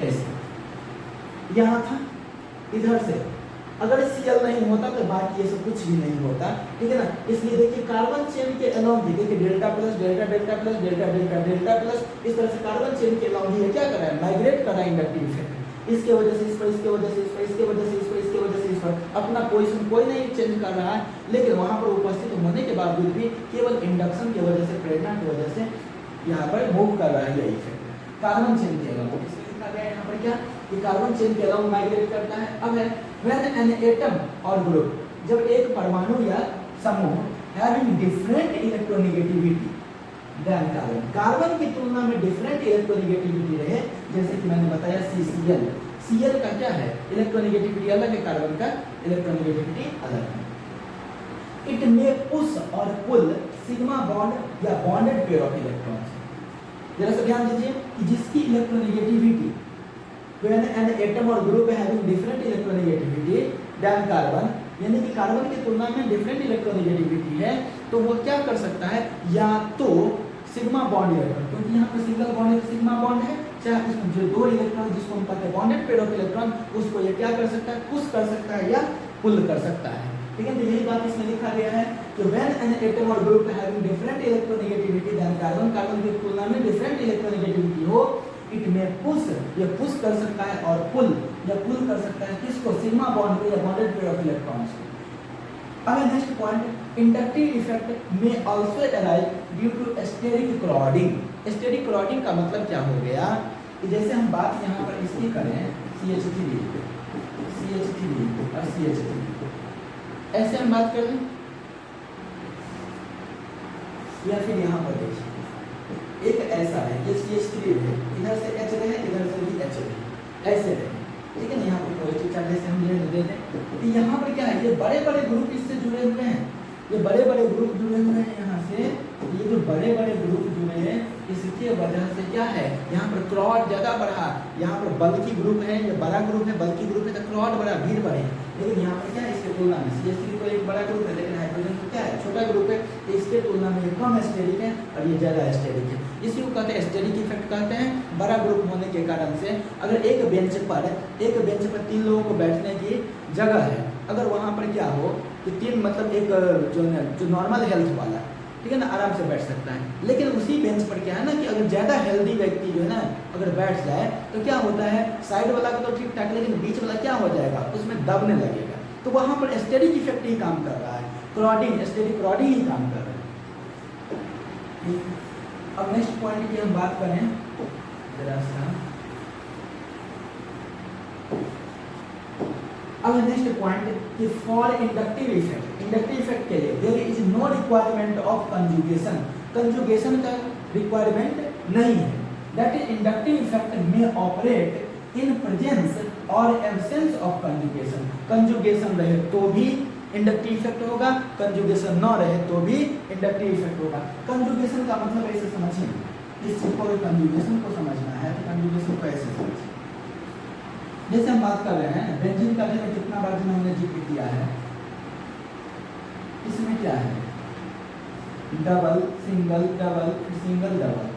कैसे, यहाँ था इधर से, अगर Cl नहीं होता तो बाकी ये सब कुछ भी नहीं होता, ठीक है ना। इसलिए देखिए कार्बन चेन के अलोंग ही, देखिए delta plus delta delta plus delta delta delta plus, इस तरह से कार्बन चेन के अलोंग ही क्या कर रहा है, माइग्रेट कर रहा है इंडक्टिव इफेक्ट। इसके वजह से इस पर, इसके वजह से इस पर, इसके वजह से इस पर, इसके वजह से इस पर, अपना पोजीशन कोई नहीं चेंज कर रहा है, लेकिन वहां पर उपस्थित होने के बावजूद भी केवल इंडक्शन की वजह से, प्रेरणा की वजह से यहाँ पर मूव कर रहा है ये इफेक्ट कार्बन चेन के अलावा। इसलिए लिखा गया है यहाँ पर क्या, ये कार्बन चेन के अलावा माइग्रेट करता है। अब है व्हेन एन एटम और ग्रुप, जब एक परमाणु या समूह having different electronegativity than carbon, carbon की तुलना में डिफरेंट इलेक्ट्रोनेगेटिविटी रहे, जैसे कि मैंने बताया CCl, Cl का क्या है, इलेक्ट्रोनेगेटिविटी अलग है, कार्बन का इलेक्ट्रोनेगेटिविटी अलग है। इट मे पुश और पुल सिग्मा बॉन्ड या बॉन्डेड पेयर ऑफ इलेक्ट्रॉन्स। जरा सा ध्यान दीजिए कि जिसकी electronegativity when an atom or group having different electronegativity than carbon, यानी कि कार्बन की तुलना में डिफरेंट इलेक्ट्रोनेगेटिविटी है, तो वो क्या कर सकता है, या तो सिग्मा बॉन्ड इलेक्ट्रॉन, क्योंकि यहाँ पर सिंगल बॉन्ड है तो सिग्मा बॉन्ड है, चाहे इसमें जो दो इलेक्ट्रॉन जिसको हम कहते हैं बॉन्डेड पेयर ऑफ इलेक्ट्रॉन, उसको ये क्या कर सकता है, पुश कर सकता है या पुल कर सकता है। ठीक है, तो यही बात इसमें लिखा गया है कि व्हेन एन एटम और group having different electronegativity than carbon, carbon की तुलना में डिफरेंट इलेक्ट्रोनेगेटिविटी हो, इट में पुश, ये पुश कर सकता है, और पुल या पुल कर सकता है किसको, सिग्मा बॉन्ड को या बॉन्डेड पेयर ऑफ इलेक्ट्रॉन्स को। अब नेक्स्ट पॉइंट, इंडक्टिव इफेक्ट में also arrive due to steric crowding. Steric crowding का मतलब क्या हो गया कि जैसे हम बात यहाँ पर इसकी करें CH3 और CH3, ऐसे हम बात कर लें, या फिर यहाँ पर देखिए एक ऐसा है, ये CH3 है, इधर से H रहे, इधर से भी H रहे, ऐसे रहे, ठीक है ना, यहाँ पर पॉजिटिव चार्ज से हम ले लेते हैं, तो यहाँ पर क्या है, ये बड़े बड़े ग्रुप इससे जुड़े हुए हैं, ये बड़े बड़े ग्रुप जुड़े हुए हैं यहाँ से, ये जो बड़े बड़े ग्रुप जुड़े हैं इसकी वजह से क्या है, यहाँ पर क्लॉड ज्यादा बढ़ा, यहाँ पर बल्कि ग्रुप है, ये बड़ा ग्रुप है, बल्कि ग्रुप है तो क्लॉड बढ़ा, भीड़ बढ़े, लेकिन यहाँ पर क्या है, इसके तुलना में CH3 को एक बड़ा ग्रुप है, लेकिन हाइड्रोजन को क्या है, छोटा ग्रुप है, तो इसके तुलना में ये कम स्टेरिक है और ये ज्यादा स्टेरिक है। इसी को कहते हैं स्टेरिक इफेक्ट कहते हैं, बड़ा ग्रुप होने के कारण से। अगर एक बेंच पर 3 लोगों को बैठने की जगह है, अगर वहाँ पर क्या हो कि 3 मतलब एक जो नॉर्मल हेल्थ वाला, ठीक है ना, आराम से बैठ सकता है, लेकिन उसी बेंच पर क्या है ना कि अगर ज़्यादा हेल्दी व्यक्ति जो है ना अगर बैठ जाए तो क्या होता है, साइड वाला को तो ठीक ठाक, लेकिन बीच वाला क्या हो जाएगा, उसमें दबने लगेगा, तो वहाँ पर स्टेरिक इफेक्ट ही काम कर रहा है, क्लॉडिंग, स्टेरिक क्लॉडिंग ही काम कर रहा है। अब नेक्स्ट पॉइंट की हम बात करें जरा सा, अब नेक्स्ट पॉइंट कि फॉर इंडक्टिव इफेक्ट के लिए there is no requirement of conjugation का रिक्वायरमेंट नहीं है, दैट इज इंडक्टिव इफेक्ट में ऑपरेट इन प्रेजेंस और एब्सेंस ऑफ कंजुगेशन रहे तो भी इंडक्टिव इफेक्ट होगा, कंजुगेशन न रहे तो भी इंडक्टिव इफेक्ट होगा। कंजुगेशन का मतलब ऐसे समझिए, इस चीज को कंजुगेशन को समझना है तो कंजुगेशन को ऐसे समझिए, जैसे हम बात कर रहे हैं बेंजीन का जो कितना बार हमने जिक्र किया है, इसमें क्या है, double single double single double,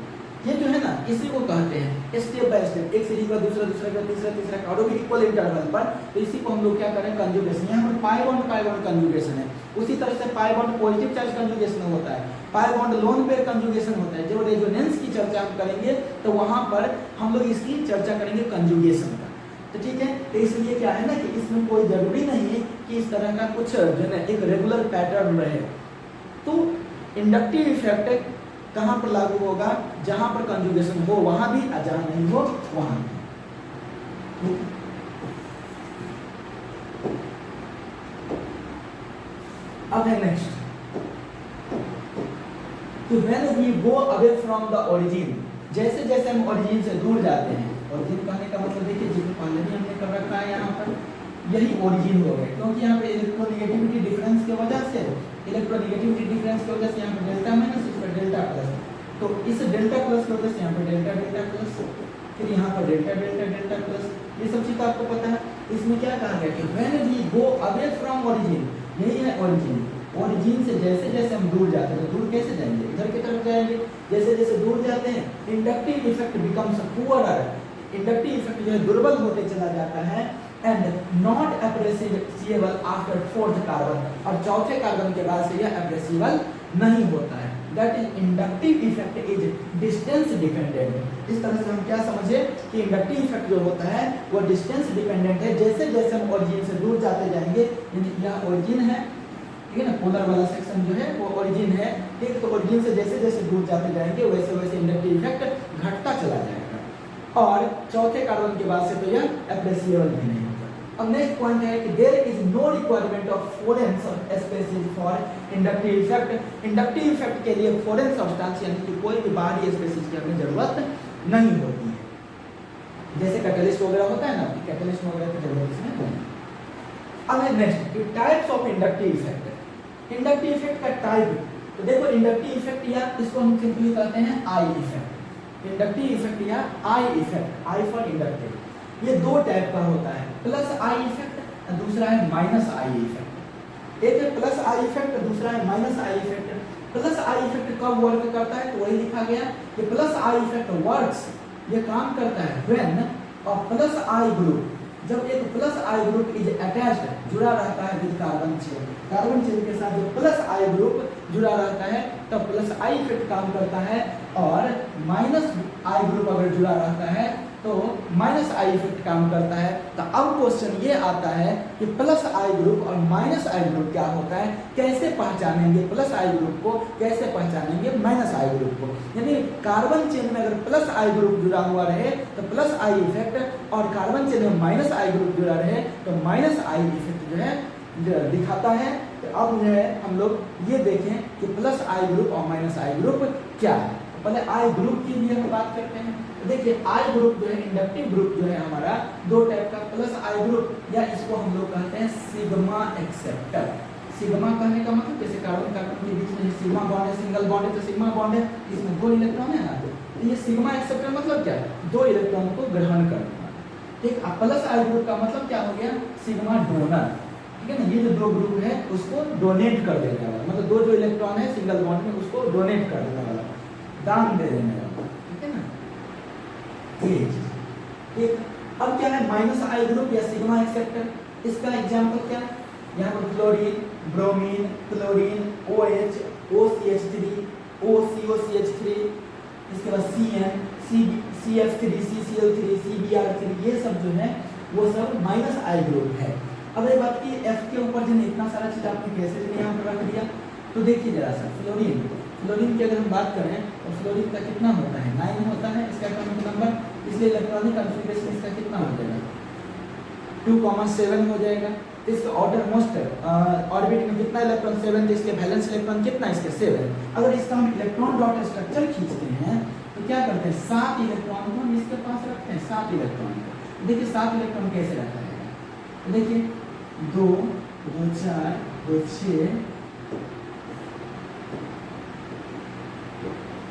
ये जो है ना इसी को कहते हैं स्टेप बाय स्टेप, एक सीरीज का दूसरा दूसरा का तीसरा तीसरा का, और भी इक्वल इंटरवल पर, तो इसी को हम लोग क्या करें, कंजुगेशन। यहाँ पर पाई बॉन्ड कंजुगेशन है, उसी तरह से pi bond positive charge conjugation होता है, pi bond lone pair conjugation होता है। जब रेजोनेंस की चर्चा हम करेंगे तो वहां पर हम लोग इसकी चर्चा करेंगे कंजुगेशन का, तो ठीक है। तो इसलिए क्या है ना कि इसमें कोई जरूरी नहीं है कि इस तरह का कुछ जो है एक रेगुलर पैटर्न रहे। तो इंडक्टिव इफेक्ट कहाँ पर लागू होगा, जहां पर कंजुगेशन हो वहां भी, और जहां नहीं हो वहां भी। अब है नेक्स्ट, तो when we go away from the origin, जैसे जैसे हम ओरिजिन से दूर जाते हैं, ओरिजिन कहने का मतलब देखिए जिसको पहले भी हमने कर रखा है, यहाँ पर यही ओरिजिन हो गए, क्योंकि यहाँ पे इलेक्ट्रोनेगेटिविटी डिफरेंस की वजह से, इलेक्ट्रोनेगेटिविटी डिफरेंस की वजह से यहाँ पे डेल्टा माइनस, इस पर डेल्टा प्लस, तो इस डेल्टा प्लस की वजह से यहाँ पे डेल्टा डेल्टा प्लस, फिर यहाँ पर डेल्टा डेल्टा डेल्टा प्लस, ये सब चीज आपको पता है। इसमें क्या कहा गया कि when we go away from origin, यही है ओरिजिन, ओरिजिन से जैसे जैसे हम दूर जाते हैं, तो दूर कैसे जाएंगे, इधर की तरफ जाएंगे, जैसे जैसे दूर जाते हैं inductive effect becomes poorer, inductive effect जो है दुर्बल होते चला जाता है, and not appreciable after fourth carbon, और चौथे कार्बन के बाद से यह एप्रिशिएबल नहीं होता है। That is inductive effect is distance dependent. इस तरह से हम क्या समझे कि इंडक्टिव इफेक्ट जो होता है वो डिस्टेंस डिपेंडेंट है, जैसे जैसे हम ओरिजिन से दूर जाते जाएंगे, यह ओरिजिन है, ठीक है ना, पोलर वाला सेक्शन जो है वो ओरिजिन है, ठीक, तो ओरिजिन से जैसे जैसे दूर जाते जाएंगे वैसे वैसे इंडक्टिव इफेक्ट घटता चला जाएगा, और चौथे कार्बन के बाद से तो यह एप्रिशिएबल भी नहीं होगा। अब नेक्स्ट पॉइंट है कि there is no requirement of foreign species for inductive effect. Inductive effect के लिए फॉरेन सब्सटेंस यानी कि कोई भी बाहरी स्पेसीज की हमें जरूरत नहीं होती है, जैसे कैटलिस्ट वगैरह होता है ना, कैटलिस्ट वगैरह की जरूरत इसमें नहीं। अब है next types of inductive effect. Inductive effect का टाइप, तो देखो इंडक्टिव इफेक्ट या इसको हम सिंपली कहते हैं आई इफेक्ट, इंडक्टिव इफेक्ट या I effect, I for inductive, ये दो टाइप का होता है, प्लस आई इफेक्ट, दूसरा है माइनस आई इफेक्ट। एक है प्लस आई इफेक्ट, दूसरा है minus I effect. Plus I effect कब वर्क करता है, तो वही लिखा गया कि प्लस आई इफेक्ट वर्क्स, ये काम करता है when a plus I group, जब एक plus I group is attached, जुड़ा रहता है with carbon chain, carbon chain के साथ जो प्लस आई ग्रुप जुड़ा रहता है तब प्लस आई इफेक्ट काम करता है, और माइनस आई ग्रुप अगर जुड़ा रहता है तो माइनस आई इफेक्ट काम करता है। तो अब क्वेश्चन ये आता है कि प्लस आई ग्रुप और माइनस आई ग्रुप क्या होता है, कैसे पहचानेंगे प्लस आई ग्रुप को, कैसे पहचानेंगे माइनस आई ग्रुप को। यानी कार्बन चेन में अगर प्लस आई ग्रुप जुड़ा हुआ रहे तो प्लस आई इफेक्ट, और कार्बन चेन में माइनस आई ग्रुप जुड़ा रहे तो माइनस आई इफेक्ट जो है दिखाता है। तो अब जो है हम लोग ये देखें कि प्लस आई ग्रुप और माइनस आई ग्रुप क्या है। पहले आई ग्रुप के लिए हम बात करते हैं। तो देखिए आई ग्रुप जो है, इंडक्टिव ग्रुप जो है हमारा दो टाइप का, प्लस आई ग्रुप, या इसको हम लोग कहते हैं सिग्मा एक्सेप्टर। सिग्मा कहने का मतलब जैसे कार्बन कार्बन के बीच में सिग्मा बॉन्ड है, सिंगल बॉन्ड है तो सिग्मा बॉन्ड है, इसमें 2 इलेक्ट्रॉन है ना, तो ये सिग्मा एक्सेप्टर मतलब क्या है, 2 इलेक्ट्रॉन को ग्रहण करना। ठीक, प्लस आई ग्रुप का मतलब क्या हो गया, सिग्मा डोनर। ठीक है ना, ये जो 2 ग्रुप है उसको डोनेट कर देने वाला, मतलब 2 जो इलेक्ट्रॉन है सिंगल बॉन्ड में उसको डोनेट कर देने वाला, दान दे देने वाला। ठीक है ना, ये ठीक। अब क्या है माइनस आई ग्रुप या सिग्मा एक्सेप्टर, इसका एग्जांपल क्या है, यहाँ पर fluorine, bromine, chlorine, OH, OCH3, OCOCH3, इसके बाद CN, CF3, CCl3, CBr3, ये सब जो है वो सब माइनस आई ग्रुप है। अब ये बात की F के ऊपर जो इतना सारा चीज आपने कैसे यहाँ पर रख दिया, तो देखिए जरा सा फ्लोरीन, फ्लोरीन की अगर हम बात करें तो फ्लोरीन का कितना होता है, 9 होता है इसका एटॉमिक नंबर, इसलिए इलेक्ट्रॉनिक कॉन्फ़िगरेशन इसका कितना हो जाएगा, 2,7 हो जाएगा। इसका ऑर्डर मोस्ट ऑर्बिट में कितना इलेक्ट्रॉन, 7, तो इसके वैलेंस इलेक्ट्रॉन कितना, इसके 7। अगर इसका हम इलेक्ट्रॉन डॉट स्ट्रक्चर खींचते हैं तो क्या करते हैं, 7 इलेक्ट्रॉन को हम इसके पास रखते हैं, 7 इलेक्ट्रॉन। देखिए 7 इलेक्ट्रॉन कैसे रखा है, तो देखिए 2, 2, 4, 2, 6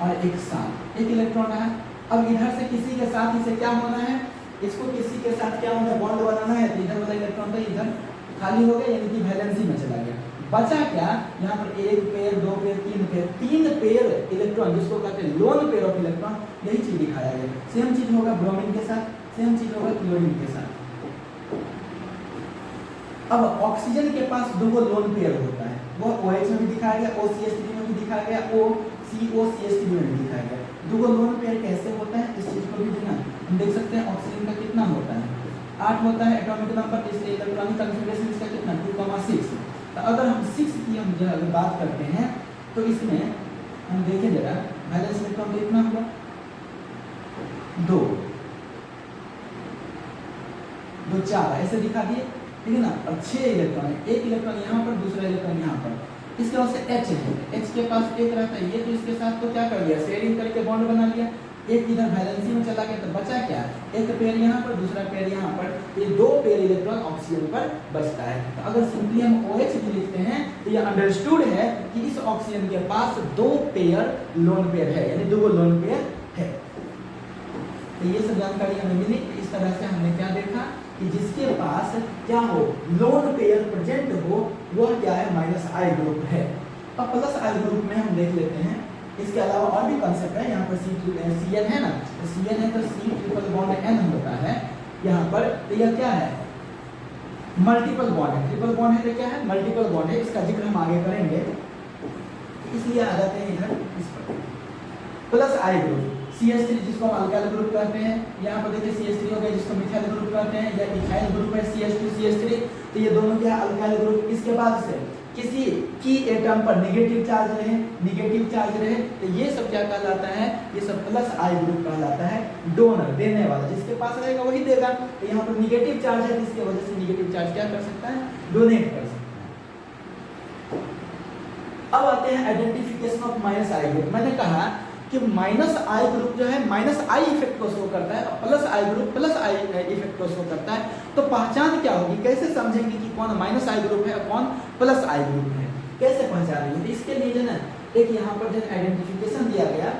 और 1 7, 1 इलेक्ट्रॉन है। अब इधर से किसी के साथ इसे क्या होना है, इसको किसी के साथ क्या होना है, बॉन्ड बनाना है, तो इधर वाला इलेक्ट्रॉन तो इधर खाली हो गया, यानी कि वैलेंसी में चला गया। बचा क्या, यहाँ पर 1 pair, 2 pair, 3 pair, 3 pair electron, जिसको कहते हैं लोन पेयर ऑफ इलेक्ट्रॉन, यही चीज दिखाया गया। सेम चीज होगा ब्रोमीन के साथ, सेम चीज होगा क्लोरीन के साथ। अब ऑक्सीजन के पास 2 लोन पेयर होता है, वो OH में भी दिखाया गया, OCH3 में भी दिखाया गया, OCOCH3 में भी दिखाया गया। 2 लोन पेयर कैसे होता है, इस चीज को भी देखना, हम देख सकते हैं ऑक्सीजन का कितना होता है, 8 होता है एटॉमिक नंबर, इसलिए इलेक्ट्रॉनिक कॉन्फ़िगरेशन इसका कितना, 2,6। तो अगर हम 6 की हम जो अगर बात करते हैं तो इसमें हम देखें जरा, वैलेंस इलेक्ट्रॉन कितना हुआ, 2, 2, 4 ऐसे दिखा दिए, ठीक है ना। और 6 इलेक्ट्रॉन है, 1 इलेक्ट्रॉन यहाँ पर, दूसरा इलेक्ट्रॉन यहाँ पर। इसके बाद से H है, H के पास 1 रहता है, ये तो इसके साथ तो क्या कर दिया, शेयरिंग करके बॉन्ड बना लिया, 1 इधर वैलेंसी में चला गया, तो बचा क्या, 1 पेयर यहाँ पर, दूसरा पेयर यहाँ पर, ये 2 पेयर इलेक्ट्रॉन ऑक्सीजन पर बचता है। तो अगर सिंपली हम OH भी लिखते हैं तो ये अंडरस्टूड है कि इस ऑक्सीजन के पास 2 पेयर लोन पेयर है, यानी 2 लोन पेयर है। तो ये सब जानकारी हमें मिली। इस तरह से हमने क्या देखा कि जिसके पास क्या हो, लोन पेयर प्रेजेंट हो, वह क्या है, माइनस आई ग्रुप है। अब प्लस आई ग्रुप में हम देख लेते हैं, इसके अलावा और भी कॉन्सेप्ट है। यहाँ पर CN है ना, तो CN है तो C ट्रिपल बॉन्ड N होता है यहाँ पर, तो यह क्या है, मल्टीपल बॉन्ड है। ट्रिपल बॉन्ड है तो क्या है, मल्टीपल बॉन्ड है, इसका जिक्र हम आगे करेंगे, इसलिए आ जाते हैं इधर इस पर। प्लस आई ग्रुप CH3 जिसको हम अल्काइल ग्रुप कहते हैं, यहाँ पर देखिए CH3 हो गया जिसको मिथाइल ग्रुप कहते हैं, या इथाइल ग्रुप है CH2 CH3, तो ये दोनों क्या अल्काइल ग्रुप। इसके बाद से किसी की एटम पर नेगेटिव चार्ज रहे, तो ये सब क्या कहलाता है, ये सब प्लस आई ग्रुप कहलाता है। डोनर, देने वाला, जिसके पास रहेगा वही देगा। तो यहाँ पर नेगेटिव चार्ज है, जिसकी वजह से नेगेटिव चार्ज क्या कर सकता है, डोनेट कर सकता है। अब आते हैं identification of minus I group. मैंने कहा कि माइनस आई ग्रुप जो है माइनस आई इफेक्ट को शो करता है, और plus I group plus I effect को शो करता है। तो पहचान क्या होगी, कैसे समझेंगे कि कौन माइनस आई ग्रुप है और कौन प्लस आई ग्रुप है, कैसे पहचानेंगे। तो इसके लिए जो ना एक यहाँ पर जो आइडेंटिफिकेशन दिया गया,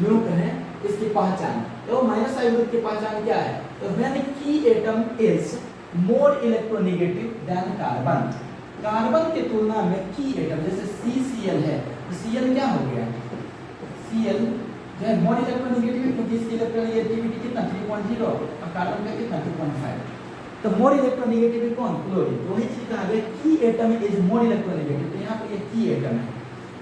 यूं कहें इसकी पहचान, तो माइनस आई ग्रुप की पहचान क्या है, तो व्हेन की atom is more electronegative than carbon. Carbon के तुलना में की एटम, जैसे CCl है तो Cl क्या हो गया, Cl जो है मोर इलेक्ट्रोनेगेटिव है क्योंकि इसकी इलेक्ट्रोनेगेटिविटी कितना 3.0 और कार्बन का कितना 2.5। तो मोर इलेक्ट्रोनेगेटिव है कौन, क्लोरीन। तो वही चीज कहा गया की एटम इज मोर इलेक्ट्रोनेगेटिव, तो यहाँ पर ये की एटम है,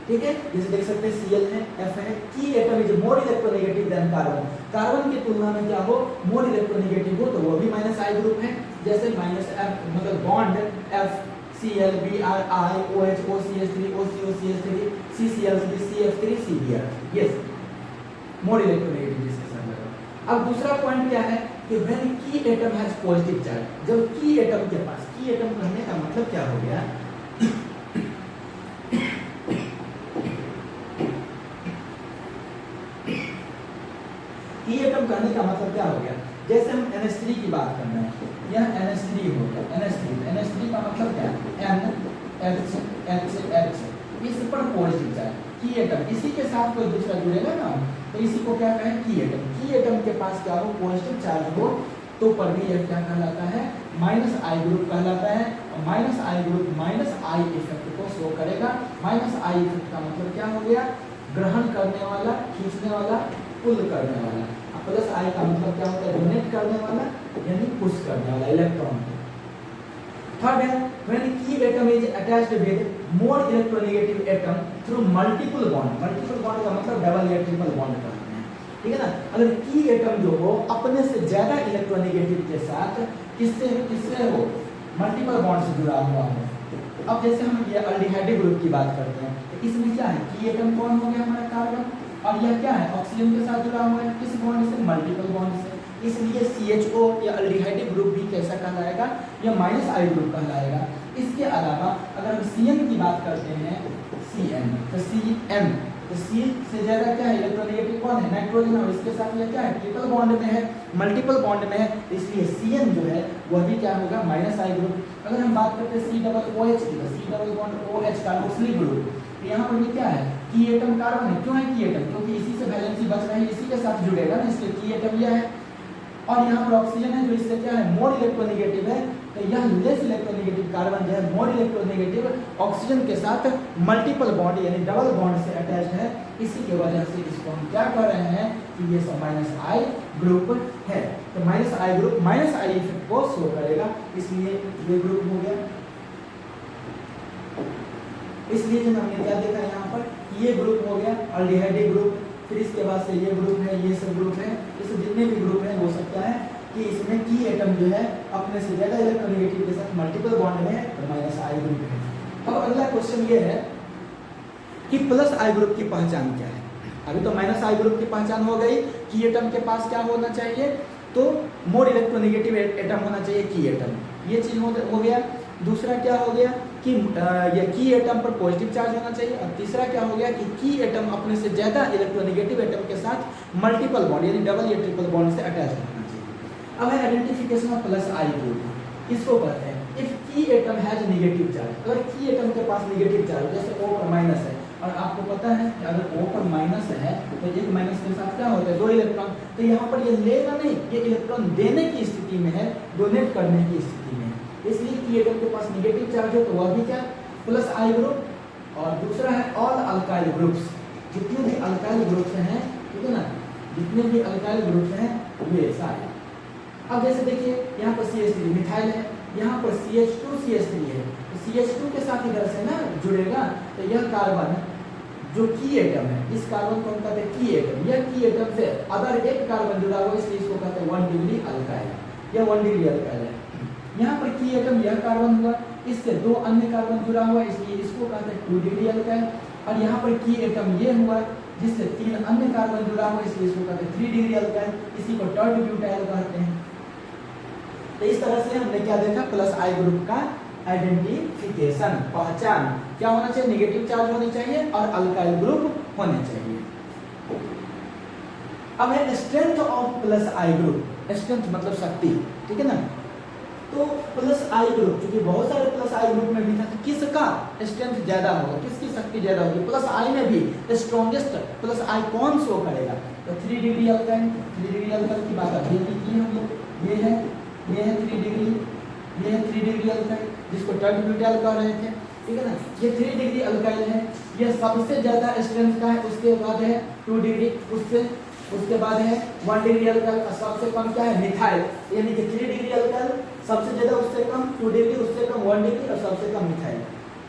ठीक है। जैसे देख सकते हैं Cl है, F है, की atom is more electronegative than carbon. Carbon की तुलना में क्या हो, मोर इलेक्ट्रोनेगेटिव हो तो वो भी -I ग्रुप है। जैसे -F मतलब bond F Cl Br I OH OCH3 OCO CCl3 CF3 Cbr, yes more electronegative जिसके साथ लगा। अब दूसरा पॉइंट क्या है कि व्हेन की एटम हैज पॉजिटिव चार्ज, जब की एटम के पास, की एटम कहने का मतलब क्या हो गया, की एटम कहने का मतलब क्या हो गया, जैसे हम NH3 की बात कर रहे हैं, यह NH3 हो गया, NH3 का मतलब क्या है, NHH, इस पर पॉजिटिव चार्ज, की एटम, इसी के साथ कोई दूसरा जुड़ेगा ना तो इसी को क्या कहें, की एटम। की एटम के पास क्या हो, पॉजिटिव चार्ज हो तो पर भी यह क्या कहलाता है, -I ग्रुप कहलाता है। और -I ग्रुप -I इफेक्ट को शो करेगा। -I इफेक्ट का मतलब क्या हो गया, ग्रहण करने वाला, खींचने वाला, पुल करने वाला। +I का मतलब क्या होता है, डोनेट करने वाला यानी पुश करने वाला इलेक्ट्रॉन। थर्ड है व्हेन की atom is attached with more electronegative atom through multiple bond. Multiple bond का मतलब डबल या ट्रिपल बॉन्ड करते हैं, ठीक है ना। अगर की एटम जो हो अपने से ज्यादा इलेक्ट्रोनेगेटिव के साथ किससे हो, मल्टीपल बॉन्ड से जुड़ा हुआ हो। अब जैसे हम ये अल्डिहाइड ग्रुप की बात करते हैं तो इसमें क्या है, की एटम कौन हो गया हमारा, कार्बन, और यह क्या है, ऑक्सीजन के साथ जुड़ा हुआ है, किस बॉन्ड से, मल्टीपल बॉन्ड से। इसलिए CHO या अल्डिहाइड ग्रुप भी कैसा कहलाएगा, यह -I ग्रुप कहलाएगा। इसके अलावा अगर हम CN की बात करते हैं, CN तो CN तो C से ज्यादा क्या है, इलेक्ट्रोनेगेटिव कौन है, नाइट्रोजन, और इसके साथ यह क्या है, ट्रिपल बॉन्ड में है, मल्टीपल बॉन्ड में है, इसलिए CN जो है वह भी क्या होगा, -I ग्रुप। अगर हम बात करते हैं C-OH की तो C-OH कार्बोक्सिलिक ग्रुप, यहाँ पर भी क्या है, की एटम कार्बन है। क्यों है की एटम, क्योंकि इसी से वैलेंसी बच रही है, इसी के साथ जुड़ेगा ना, इसलिए की एटम यह है। और यहाँ पर ऑक्सीजन है जो इससे क्या है, मोर इलेक्ट्रोनेगेटिव है, तो यह लेस इलेक्ट्रोनेगेटिव कार्बन जो है मोर इलेक्ट्रोनेगेटिव ऑक्सीजन के साथ मल्टीपल बॉन्ड यानी डबल बॉन्ड से अटैच्ड है। इसी की वजह से इसको हम क्या कर रहे हैं कि ये सब -I ग्रुप है। तो -I ग्रुप -I इफेक्ट को शो करेगा, इसलिए ये ग्रुप हो गया। इसलिए जब हमने क्या देखा यहाँ पर, ये ग्रुप हो गया अल्डिहाइड ग्रुप, फिर इसके बाद से ये ग्रुप है, ये सब ग्रुप है, इससे जितने भी ग्रुप हैं हो सकता है कि इसमें की एटम जो है अपने से ज्यादा इलेक्ट्रोनेगेटिव के साथ मल्टीपल बॉन्ड में है तो -I ग्रुप है। अब अगला क्वेश्चन ये है कि +I ग्रुप की पहचान क्या है। अभी तो -I ग्रुप की पहचान हो गई, की एटम के पास क्या होना चाहिए, तो मोर इलेक्ट्रोनेगेटिव एटम होना चाहिए की एटम, ये चीज हो गया। दूसरा क्या हो गया कि ये की एटम पर पॉजिटिव चार्ज होना चाहिए, और तीसरा क्या हो गया कि की एटम अपने से ज्यादा इलेक्ट्रोनेगेटिव एटम के साथ मल्टीपल बॉन्ड यानी डबल या ट्रिपल बॉन्ड से अटैच होना चाहिए। अब है आइडेंटिफिकेशन ऑफ +I ग्रुप, इसको कहते हैं इफ की एटम हैज नेगेटिव चार्ज। अगर की एटम के पास नेगेटिव चार्ज जैसे O पर माइनस है, और आपको पता है कि अगर O पर माइनस है तो एक माइनस के साथ क्या होता है, 2 इलेक्ट्रॉन, तो यहाँ पर ये लेगा नहीं, ये इलेक्ट्रॉन देने की स्थिति में है, डोनेट करने की स्थिति में है। इसलिए की एटम के पास नेगेटिव चार्ज है तो वह भी क्या +I ग्रुप। और दूसरा है ऑल अल्काइल ग्रुप्स, जितने भी अल्काइल ग्रुप्स हैं, ठीक है ना, जितने भी अल्काइल ग्रुप्स हैं वे सारे। अब जैसे देखिए यहाँ पर CH3 मिथाइल है, यहाँ पर CH2 है, तो CH2 के साथ इधर से ना जुड़ेगा, तो यह कार्बन जो की एटम है, इस कार्बन को हम कहते हैं की एटम। यह की एटम से अगर एक कार्बन जुड़ा हुआ इसलिए इसको कहते हैं 1 डिग्री अल्काइल, यह 1 डिग्री अल्काइल है। यहाँ पर की एटम यह कार्बन हुआ, इससे 2 अन्य कार्बन जुड़ा हुआ इसलिए इसको कहते हैं 2 डिग्री अल्काइल। और यहाँ पर की एटम ये हुआ जिससे 3 अन्य कार्बन जुड़ा हुआ इसलिए इसको कहते हैं 3 डिग्री अल्काइल, इसी को टर्ड ब्यूटाइल कहते हैं। तो इस तरह से हमने क्या देखा, +I ग्रुप का आइडेंटिफिकेशन, पहचान क्या होना चाहिए, नेगेटिव चार्ज होनी चाहिए और अल्काइल ग्रुप होने चाहिए। अब है strength of +I group, strength मतलब शक्ति, ठीक है ना। तो +I ग्रुप क्योंकि बहुत सारे +I ग्रुप में भी था, तो किसका स्ट्रेंथ ज्यादा होगा, किसकी शक्ति ज्यादा होगी, +I में भी स्ट्रॉन्गेस्ट +I कौन शो करेगा, तो 3 डिग्री अल्काइल। 3 डिग्री अल्काइल की बात अभी की होगी, ये है 3 डिग्री, ये है 3 डिग्री अल्काइल। जिसको टर्ड ब्यूटाइल कह रहे थे, ठीक है ना। ये 3 डिग्री अल्काइल है, ये सबसे ज्यादा स्ट्रेंथ का है, उसके बाद है 2 डिग्री, उसके बाद है 1 डिग्री अल्काइल, और सबसे कम क्या है मिथाइल, यानी कि 3 डिग्री अल्काइल सबसे ज्यादा, उससे कम 2 डिग्री, उससे कम 1 डिग्री और सबसे कम मिथाइल।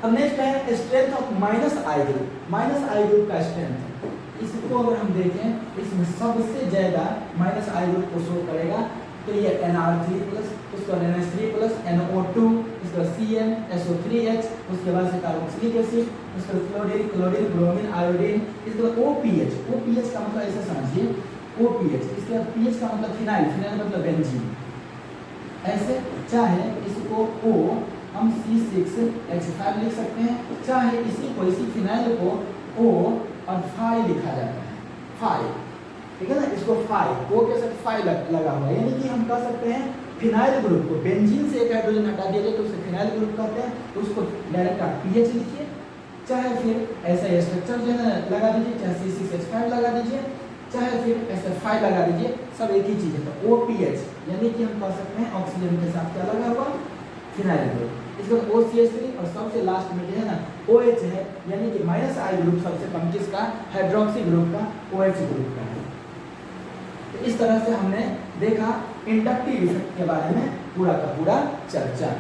अब नेक्स्ट है strength of minus I group, minus I group का स्ट्रेंथ, इसको अगर हम देखें इसमें सबसे ज्यादा माइनस आई ग्रुप को शो करेगा, तो ये NR3+, उसका NH3+, NO2, इसका CnSO3H, उसके बाद से कार्बोक्सिलिक एसिड, उसका क्लोरीन, ब्रोमीन, आयोडीन, इसके बाद OPH, OPH का मतलब ऐसे समझिए OPH, इसके बाद पीएच का मतलब फिनाइल, फिनाइल मतलब बेंजीन, ऐसे चाहे इसको O हम C6H5 लिख सकते हैं, चाहे इसी फिनाइल को O और फाई लिखा जाता है, फाई, ठीक है ना, इसको फाई, O के साथ फाई लगा हुआ है, यानी कि हम कह सकते हैं फिनाइल ग्रुप को, बेंजीन से एक हाइड्रोजन हटा दिया जाए तो उसे फिनाइल ग्रुप कहते हैं, तो उसको डायरेक्ट आप पीएच लिखिए, चाहे फिर ऐसा स्ट्रक्चर जो है लगा दीजिए, चाहे C6H5 लगा दीजिए, चाहे फिर ऐसे फाई लगा दीजिए, सब एक ही चीज है। तो OPH यानी कि हम कह सकते हैं ऑक्सीजन के साथ क्या लगा हुआ फिनाइल ग्रुप, इसके बाद OCH3 और सबसे लास्ट में जो है ना OH है, यानी कि माइनस आई ग्रुप सबसे कम किसका, हाइड्रोक्सी ग्रुप का, OH ग्रुप का है। तो इस तरह से हमने देखा इंडक्टिव इफेक्ट के बारे में पूरा का पूरा चर्चा।